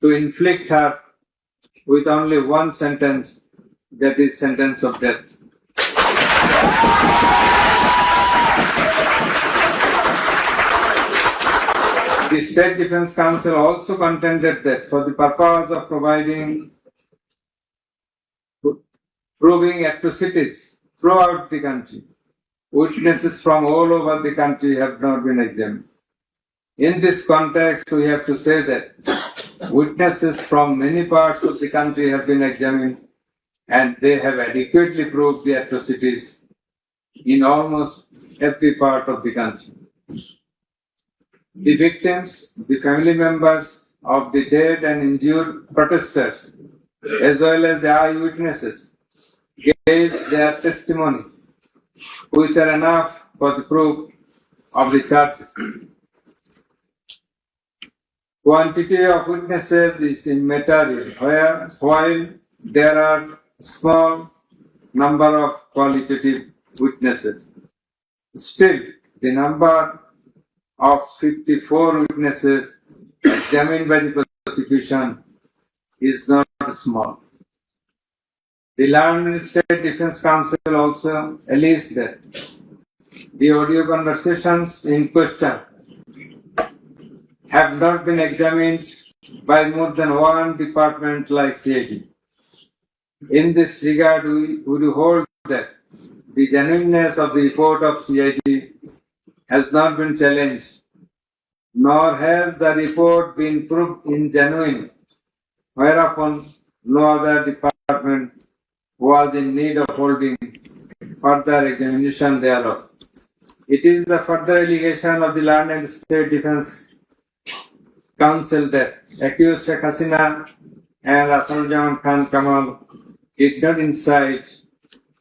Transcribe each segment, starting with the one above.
to inflict her with only one sentence, that is sentence of death. The State Defence Council also contended that for the purpose of proving atrocities throughout the country, witnesses from all over the country have not been examined. In this context, we have to say that witnesses from many parts of the country have been examined and they have adequately proved the atrocities in almost every part of the country. The victims, the family members of the dead and injured protesters, as well as the eyewitnesses, gave their testimony, which are enough for the proof of the charges. Quantity of witnesses is immaterial, while there are small number of qualitative witnesses. Still, the number of 54 witnesses examined by the prosecution is not small. The Learned State Defence Council also alleged that the audio conversations in question have not been examined by more than one department like CID. In this regard, we would hold that the genuineness of the report of CID has not been challenged, nor has the report been proved ingenuine, whereupon no other department was in need of holding further examination thereof. It is the further allegation of the Learned State Defence Council that accused Sheikh Hasina and Asaljaman Khan Kamal did not incite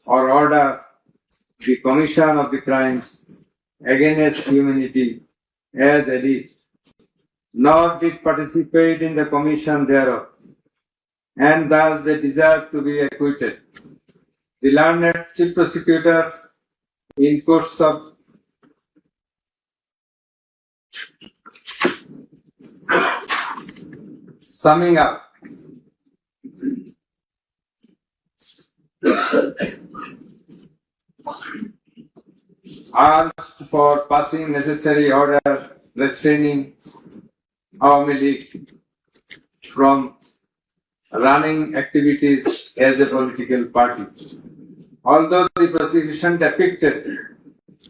or order the commission of the crimes against humanity as alleged, nor did participate in the commission thereof, and thus they deserve to be acquitted. The learned chief prosecutor, in course of summing up, asked for passing necessary order restraining Awami League from running activities as a political party. Although the prosecution depicted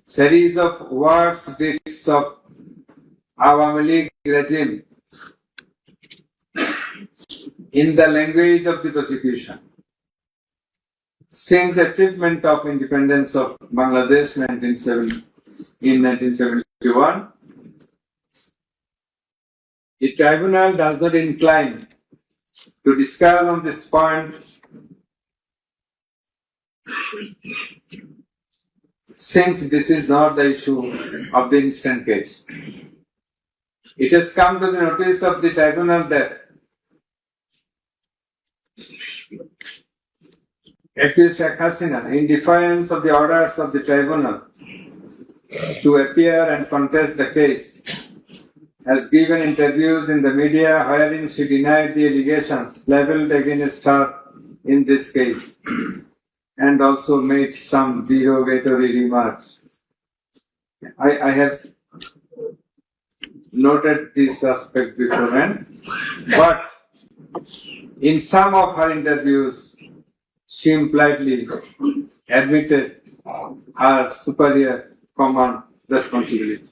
series of worse deeds of Awami League regime in the language of the prosecution, since achievement of independence of Bangladesh in 1971, the tribunal does not incline to discuss on this point since this is not the issue of the instant case. It has come to the notice of the tribunal that accused Sheikh Hasina, in defiance of the orders of the tribunal to appear and contest the case, has given interviews in the media wherein she denied the allegations leveled against her in this case and also made some derogatory remarks. I have noted this aspect beforehand, but in some of her interviews, she impliedly admitted her superior command responsibility.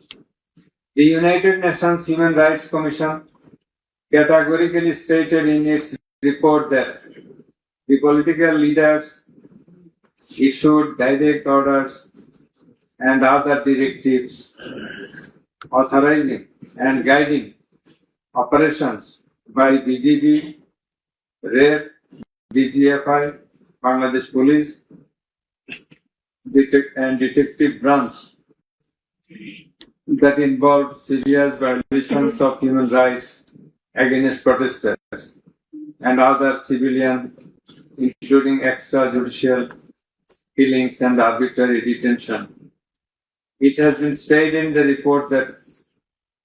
The United Nations Human Rights Commission categorically stated in its report that the political leaders issued direct orders and other directives authorizing and guiding operations by BGB, RAF, DGFI, Bangladesh Police, and Detective Branch that involved serious violations of human rights against protesters and other civilians, including extrajudicial killings and arbitrary detention. It has been stated in the report that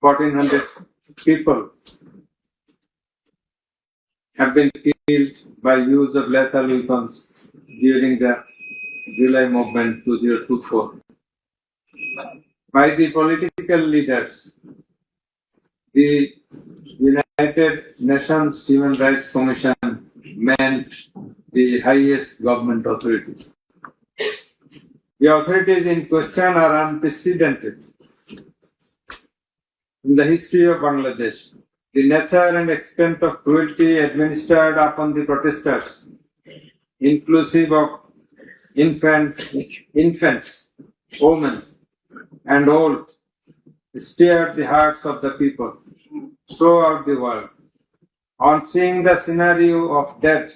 1,400 people have been killed by use of lethal weapons during the July movement 2024. By the political leaders, the United Nations Human Rights Commission meant the highest government authorities. The authorities in question are unprecedented in the history of Bangladesh. The nature and extent of cruelty administered upon the protesters, inclusive of infants, women, and old, stirred the hearts of the people throughout the world. On seeing the scenario of death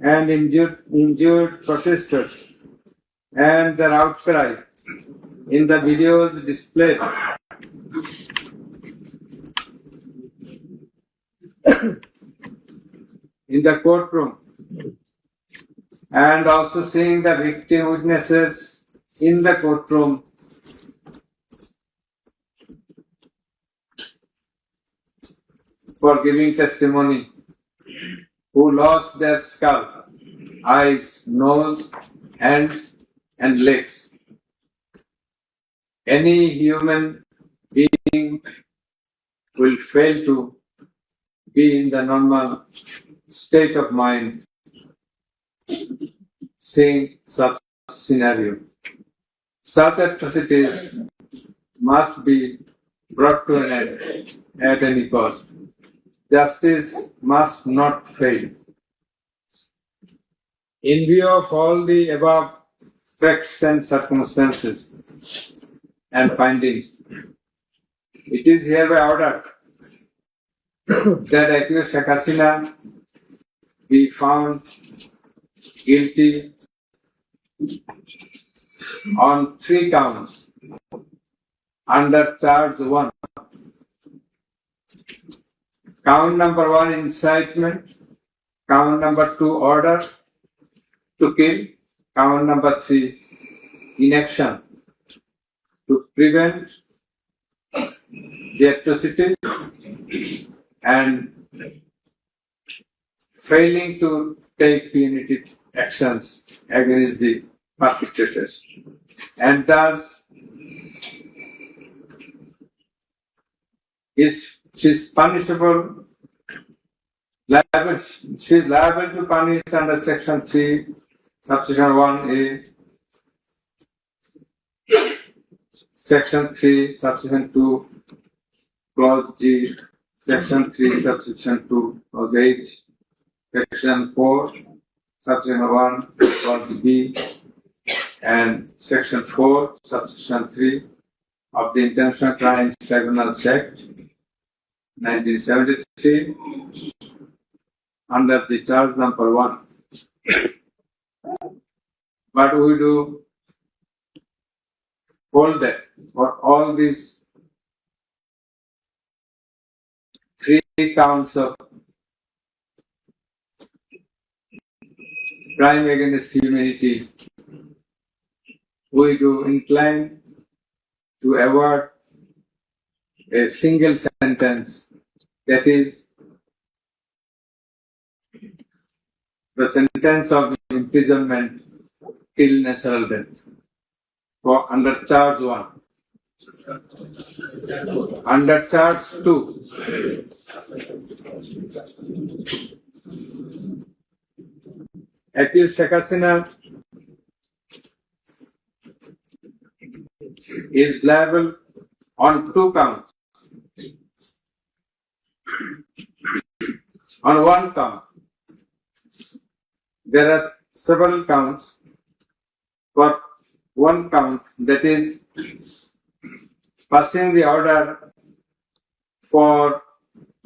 and injured protesters and their outcry in the videos displayed in the courtroom, and also seeing the victim witnesses in the courtroom, for giving testimony, who lost their scalp, eyes, nose, hands, and legs. Any human being will fail to be in the normal state of mind seeing such scenario. Such atrocities must be brought to an end at any cost. Justice must not fail. In view of all the above facts and circumstances and findings, it is hereby ordered that accused Sheikh Hasina be found guilty on 3 counts under charge 1. Count number 1, incitement. Count number 2, order to kill. Count number 3, inaction to prevent the atrocities and failing to take punitive actions against the perpetrators. And thus, she is punishable. She is liable to punish under Section 3, Subsection 1A, Section 3, Subsection 2, Clause G, Section 3, Subsection 2, Clause H, Section 4, Subsection 1, Clause B, and Section 4, Subsection 3 of the International Crimes Tribunals Act 1973 under the charge number 1. But we do hold that for all these 3 counts of crime against humanity, we do incline to award a single sentence, that is, the sentence of imprisonment till natural death for under charge 1. Under charge 2, accused Sheikh Hasina is liable on 2 counts. On 1 count, there are several counts. For 1 count, that is, passing the order for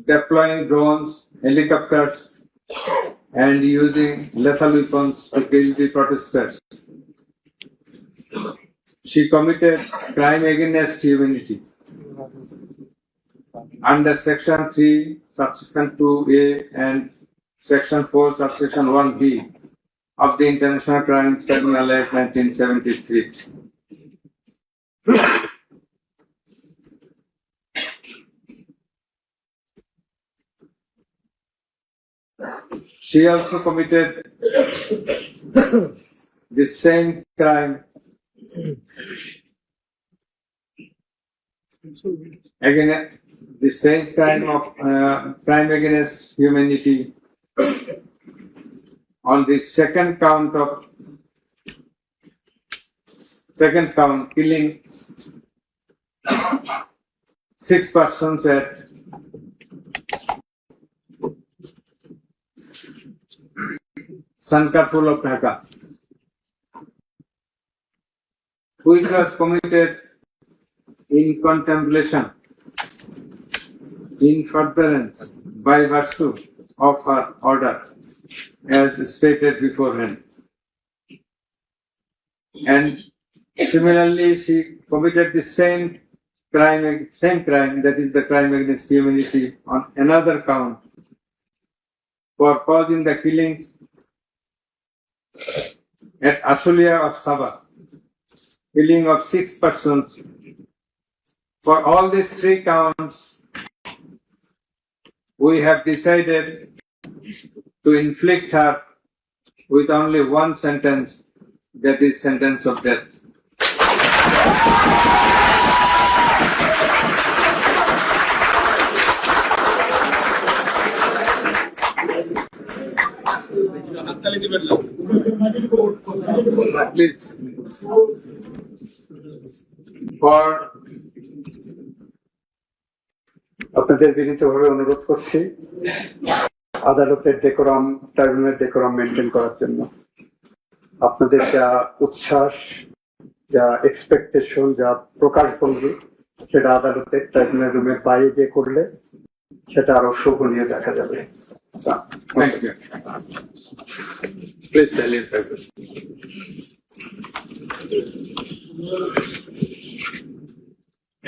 deploying drones, helicopters, and using lethal weapons to kill the protesters. She committed crime against humanity under Section 3, Subsection 2A and Section 4, Subsection 1B of the International Crimes Tribunal Act 1973. She also committed the same crime again, the same crime of crime against humanity on the second count, killing 6 persons at Sankarpur of Dhaka, which was committed in contemplation, in furtherance, by virtue of her order, as stated beforehand. And similarly, she committed the same crime, that is the crime against humanity, on another count for causing the killings at Ashulia of Sabha, killing of 6 persons. For all these 3 counts, we have decided to inflict her with only one sentence, that is sentence of death. Please. For আপনাদের বিনীতভাবে অনুরোধ করছি আদালতের decorum, ট্রাইব্যুনালের decorum maintain করার জন্য। আপনাদের যা উচ্ছ্বাস, যা এক্সপেকটেশন, যা প্রকাশভঙ্গি, সেটা আদালতের ট্রাইব্যুনাল রুমের বাইরে গিয়ে করলে সেটা আরো শোভনীয় দেখা যাবে। Thank you. Please salute people.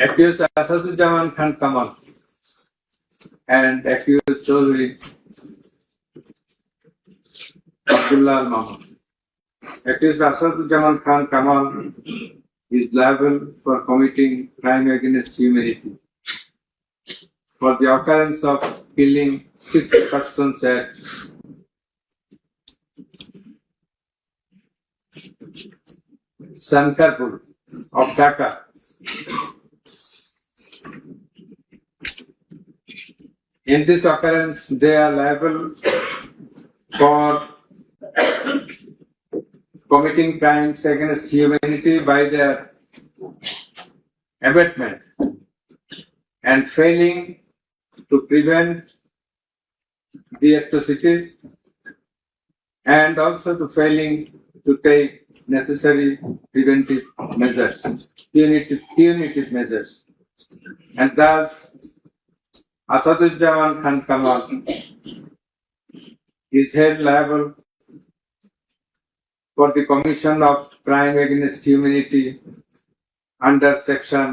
Accused Asadujaman Khan Kamal and accused Chaudhary Abdullah Mahmood. Accused Asadujaman Khan Kamal is liable for committing crime against humanity for the occurrence of killing 6 persons at Sankarpur of Dhaka. In this occurrence, they are liable for committing crimes against humanity by their abatement and failing to prevent the atrocities, and also to failing to take necessary preventive measures, punitive measures. And thus, Asadujaman Khan Kamal is held liable for the commission of crime against humanity under section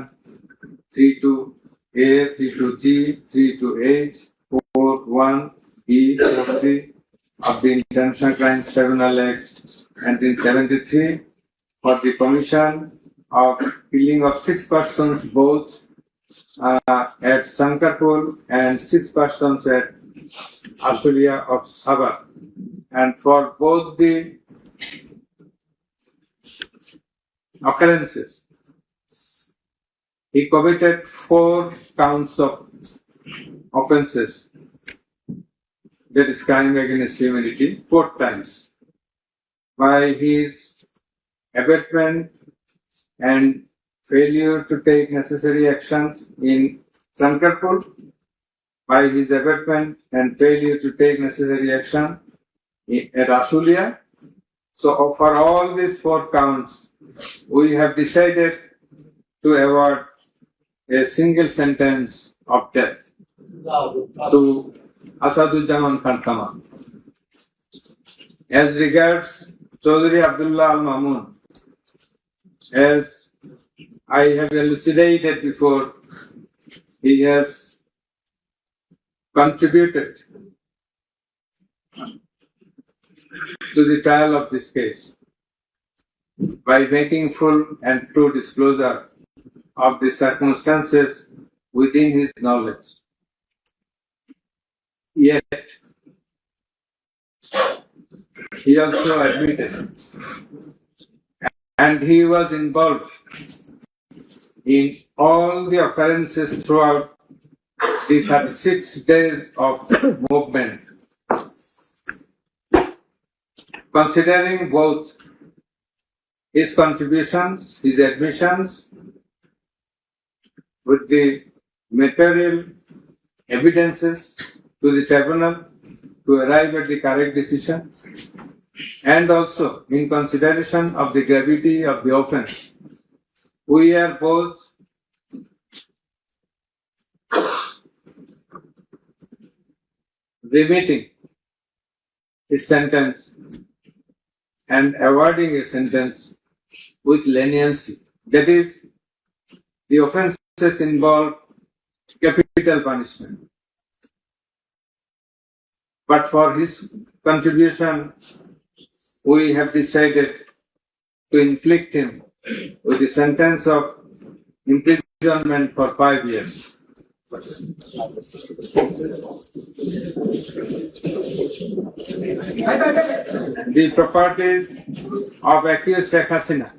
32A, 32G, 32H, 41E, 43 of the International Crimes Tribunal Act 1973 for the commission of killing of 6 persons both at Sankarpur and 6 persons at Ashulia of Sabha. And for both the occurrences, he committed 4 counts of offences, that is crime against humanity, 4 times, by his abatement and failure to take necessary actions in Sankarpur, by his abatement and failure to take necessary action at Ashulia. So for all these 4 counts, we have decided to award a single sentence of death to Asadujaman Khan Kamal. As regards Chaudhary Abdullah Al Mamun, as I have elucidated before, he has contributed to the trial of this case by making full and true disclosure of the circumstances within his knowledge. Yet, he also admitted. And he was involved in all the occurrences throughout the 36 days of movement. Considering both his contributions, his admissions, with the material evidences to the tribunal to arrive at the correct decision, and also in consideration of the gravity of the offence, we are both remitting his sentence and awarding a sentence with leniency. That is, the offences involve capital punishment. But for his contribution, we have decided to inflict him with a sentence of imprisonment for 5 years. The properties of accused Sheikh Hasina